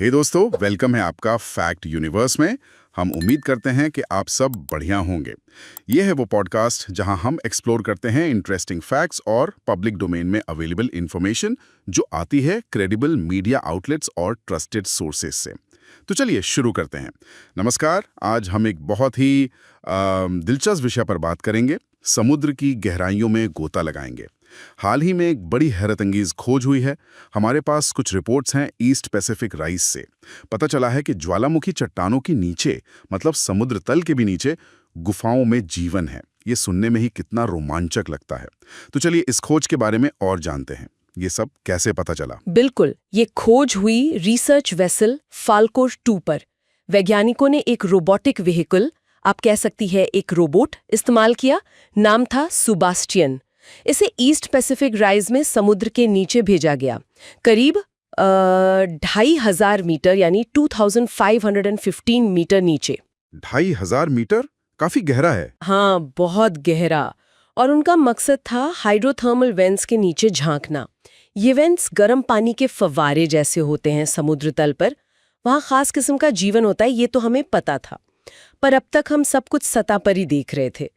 हे दोस्तों, वेलकम है आपका फैक्ट यूनिवर्स में। हम उम्मीद करते हैं कि आप सब बढ़िया होंगे। ये है वो पॉडकास्ट जहां हम एक्सप्लोर करते हैं इंटरेस्टिंग फैक्ट्स और पब्लिक डोमेन में अवेलेबल इंफॉर्मेशन जो आती है क्रेडिबल मीडिया आउटलेट्स और ट्रस्टेड सोर्सेज से। तो चलिए शुरू करते हैं। नमस्कार, आज हम एक बहुत ही दिलचस्प विषय पर बात करेंगे। समुद्र की गहराइयों में गोता लगाएंगे। हाल ही में एक बड़ी हैरतअंगेज खोज हुई है। हमारे पास कुछ रिपोर्ट्स हैं ईस्ट पैसिफिक राइज से। पता चला है कि ज्वालामुखी चट्टानों के नीचे, मतलब समुद्र तल के भी नीचे, गुफाओं में जीवन है। ये सुनने में ही कितना रोमांचक लगता है। तो चलिए इस खोज के बारे में और जानते हैं। ये सब कैसे पता चला? बिल्कुल, ये खोज हुई रिसर्च वेसल फाल्कोर 2 पर। वैज्ञानिकों ने एक रोबोटिक व्हीकल, आप कह सकती है एक रोबोट, इस्तेमाल किया। नाम था सुबास्टियन। इसे ईस्ट पैसिफिक राइज में समुद्र के नीचे भेजा गया, करीब 2500 मीटर यानी 2515 मीटर नीचे। 2500 मीटर? काफी गहरा है। हाँ, बहुत गहरा। और उनका मकसद था हाइड्रोथर्मल वेंट्स के नीचे झांकना। ये वेंट्स गर्म पानी के फव्वारे जैसे होते हैं समुद्र तल पर। वहाँ खास किस्म का जीवन होता है, ये तो हमें पता था, पर अब तक हम सब कुछ सतह पर ही देख रहे थे।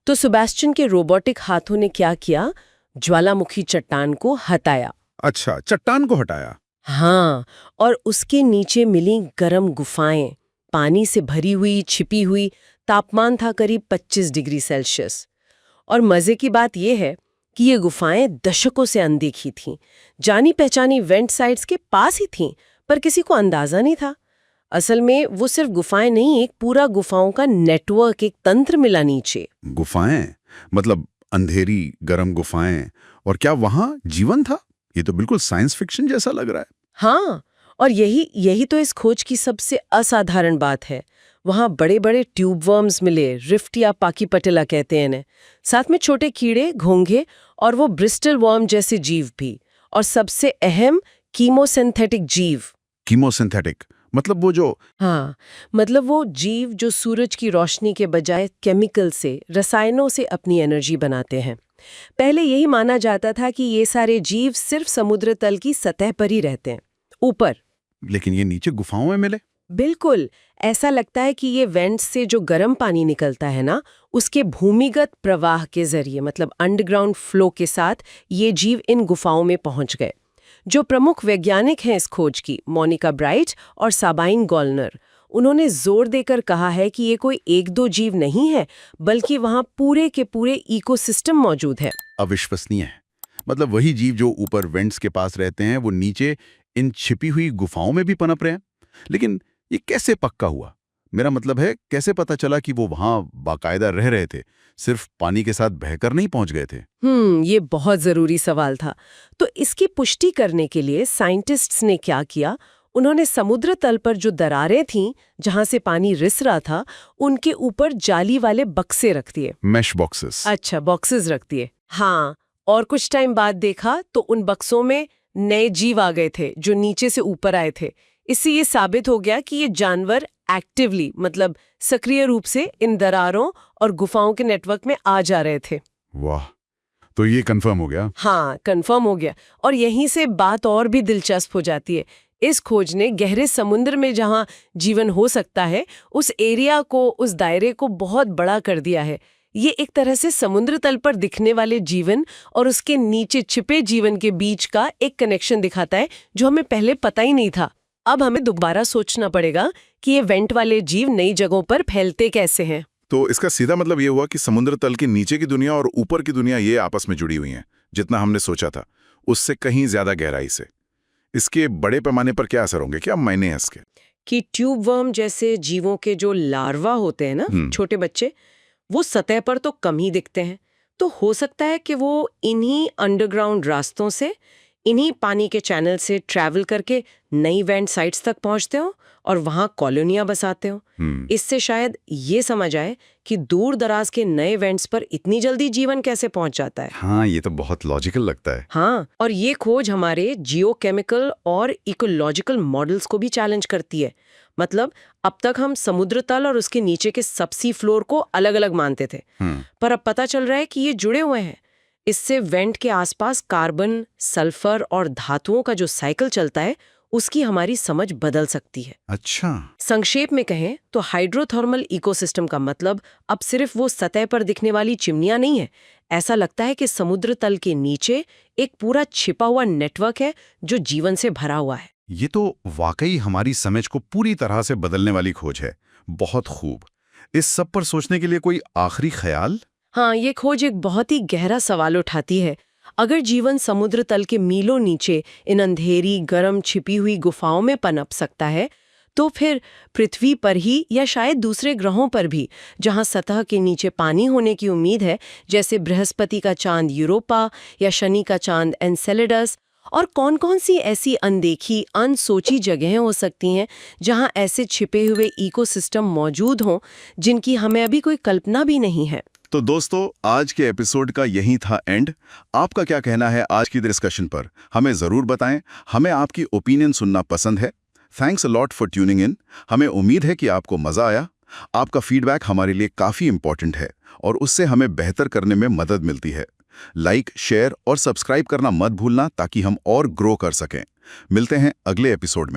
तो सुबास्टियन के रोबोटिक हाथों ने क्या किया? ज्वालामुखी चट्टान को हटाया। अच्छा, चट्टान को हटाया। हाँ, और उसके नीचे मिली गर्म गुफाएं, पानी से भरी हुई, छिपी हुई। तापमान था करीब 25 डिग्री सेल्सियस। और मजे की बात यह है कि ये गुफाएं दशकों से अनदेखी थीं। जानी पहचानी वेंट साइट्स के पास ही थीं, पर किसी को अंदाजा नहीं था। असल में वो सिर्फ गुफाएं नहीं, एक पूरा गुफाओं का नेटवर्क, एक तंत्र मिला नीचे। गुफाएं? मतलब अंधेरी गर्म गुफाएं। और क्या वहां जीवन था? ये तो बिल्कुल साइंस फिक्शन जैसा लग रहा है। हाँ, और यही तो इस खोज की सबसे असाधारण बात है। वहां बड़े बड़े ट्यूब वर्म्स मिले, रिफ्ट या पाकीपटेला कहते हैं इन्हें। साथ में छोटे कीड़े, घोंघे और वो ब्रिस्टल वर्म जैसे जीव भी। और सबसे अहम, कीमोसिंथेटिक जीव। कीमोसिंथेटिक मतलब वो जो? हाँ, मतलब वो जीव जो सूरज की रोशनी के बजाय केमिकल से, रसायनों से अपनी एनर्जी बनाते हैं। पहले यही माना जाता था कि ये सारे जीव सिर्फ समुद्र तल की सतह पर ही रहते हैं, ऊपर। लेकिन ये नीचे गुफाओं में मिले? बिल्कुल, ऐसा लगता है कि ये वेंट्स से जो गर्म पानी निकलता है ना, उसके भूमिगत प्रवाह के जरिए, मतलब अंडरग्राउंड फ्लो के साथ, ये जीव इन गुफाओं में पहुंच गए। जो प्रमुख वैज्ञानिक हैं इस खोज की, मोनिका ब्राइट और साबाइन गोल्नर, उन्होंने जोर देकर कहा है कि ये कोई एक दो जीव नहीं है, बल्कि वहां पूरे के पूरे इकोसिस्टम मौजूद है। अविश्वसनीय है। मतलब वही जीव जो ऊपर वेंट्स के पास रहते हैं, वो नीचे इन छिपी हुई गुफाओं में भी पनप रहे हैं। लेकिन ये कैसे पक्का हुआ? मेरा मतलब है, कैसे पता चला कि वो वहां बाकायदा रह रहे थे, सिर्फ पानी के साथ बहकर नहीं पहुंच गए थे? ये बहुत जरूरी सवाल था। तो इसकी पुष्टि करने के लिए साइंटिस्ट्स ने क्या किया? उन्होंने समुद्र तल पर जो दरारें थीं, जहां से पानी रिस रहा था, उनके ऊपर जाली वाले बक्से रख दिए। Mash boxes? अच्छा, बॉक्सेस रख दिए। हाँ, और कुछ टाइम बाद देखा तो उन बक्सों में नए जीव आ गए थे जो नीचे से ऊपर आए थे। इससे ये साबित हो गया कि ये जानवर एक्टिवली, मतलब सक्रिय रूप से इन दरारों और गुफाओं के नेटवर्क में आ जा रहे थे। वाह, तो ये कंफर्म हो गया? हाँ, कंफर्म हो गया। और यहीं से बात और भी दिलचस्प हो जाती है। इस खोज ने गहरे समुद्र में जहां जीवन हो सकता है, उस एरिया को, उस दायरे को बहुत बड़ा कर दिया है। ये एक तरह से समुद्र तल पर दिखने वाले जीवन और उसके नीचे छिपे जीवन के बीच का एक कनेक्शन दिखाता है, जो हमें पहले पता ही नहीं था। अब हमें दोबारा सोचना पड़ेगा कि ये वेंट वाले जीव नई जगहों पर फैलते कैसे हैं। तो इसका सीधा मतलब ये हुआ कि समुद्र तल के नीचे की दुनिया और ऊपर की दुनिया ये आपस में जुड़ी हुई हैं। जितना हमने सोचा था उससे कहीं ज्यादा गहराई से। इसके बड़े पैमाने पर क्या असर होंगे? क्या मायने हैं इसके? कि ट्यूब वर्म जैसे जीवों के जो लार्वा होते हैं ना, छोटे बच्चे, वो सतह पर तो कम ही दिखते हैं। तो हो सकता है कि वो इन्हीं अंडरग्राउंड रास्तों से, इन्हीं पानी के चैनल से ट्रैवल करके नई वेंट साइट्स तक पहुंचते हो और वहां कॉलोनियां बसाते हो। इससे शायद ये समझ आए कि दूर दराज के नए वेंट्स पर इतनी जल्दी जीवन कैसे पहुंच जाता है। हाँ, ये तो बहुत लॉजिकल लगता है। हाँ, और ये खोज हमारे जियोकेमिकल और इकोलॉजिकल मॉडल्स को भी चैलेंज करती है। मतलब अब तक हम समुद्र तल और उसके नीचे के सबसी फ्लोर को अलग अलग मानते थे, पर अब पता चल रहा है कि ये जुड़े हुए हैं। इससे वेंट के आसपास कार्बन, सल्फर और धातुओं का जो साइकिल चलता है, उसकी हमारी समझ बदल सकती है। अच्छा। संक्षेप में कहें तो हाइड्रोथर्मल इकोसिस्टम का मतलब अब सिर्फ वो सतह पर दिखने वाली चिमनियां नहीं है। ऐसा लगता है कि समुद्र तल के नीचे एक पूरा छिपा हुआ नेटवर्क है जो जीवन से भरा हुआ है। ये तो वाकई हमारी समझ को पूरी तरह से बदलने वाली खोज है। बहुत खूब। इस सब पर सोचने के लिए कोई आखिरी ख्याल? हाँ, ये खोज एक बहुत ही गहरा सवाल उठाती है। अगर जीवन समुद्र तल के मीलों नीचे इन अंधेरी, गर्म, छिपी हुई गुफाओं में पनप सकता है, तो फिर पृथ्वी पर ही या शायद दूसरे ग्रहों पर भी, जहां सतह के नीचे पानी होने की उम्मीद है, जैसे बृहस्पति का चांद यूरोपा या शनि का चांद एनसेलेडस, और कौन-कौन सी ऐसी अनदेखी, अनसोची जगहें हो सकती हैं जहां ऐसे छिपे हुए इकोसिस्टम मौजूद हों जिनकी हमें अभी कोई कल्पना भी नहीं है। तो दोस्तों, आज के एपिसोड का यही था एंड। आपका क्या कहना है आज की डिस्कशन पर? हमें ज़रूर बताएं। हमें आपकी ओपिनियन सुनना पसंद है। Thanks a lot for tuning in. हमें उम्मीद है कि आपको मज़ा आया। आपका फीडबैक हमारे लिए काफ़ी इम्पोर्टेंट है और उससे हमें बेहतर करने में मदद मिलती है। लाइक, शेयर और सब्सक्राइब करना मत भूलना ताकि हम और ग्रो कर सकें। मिलते हैं अगले एपिसोड में।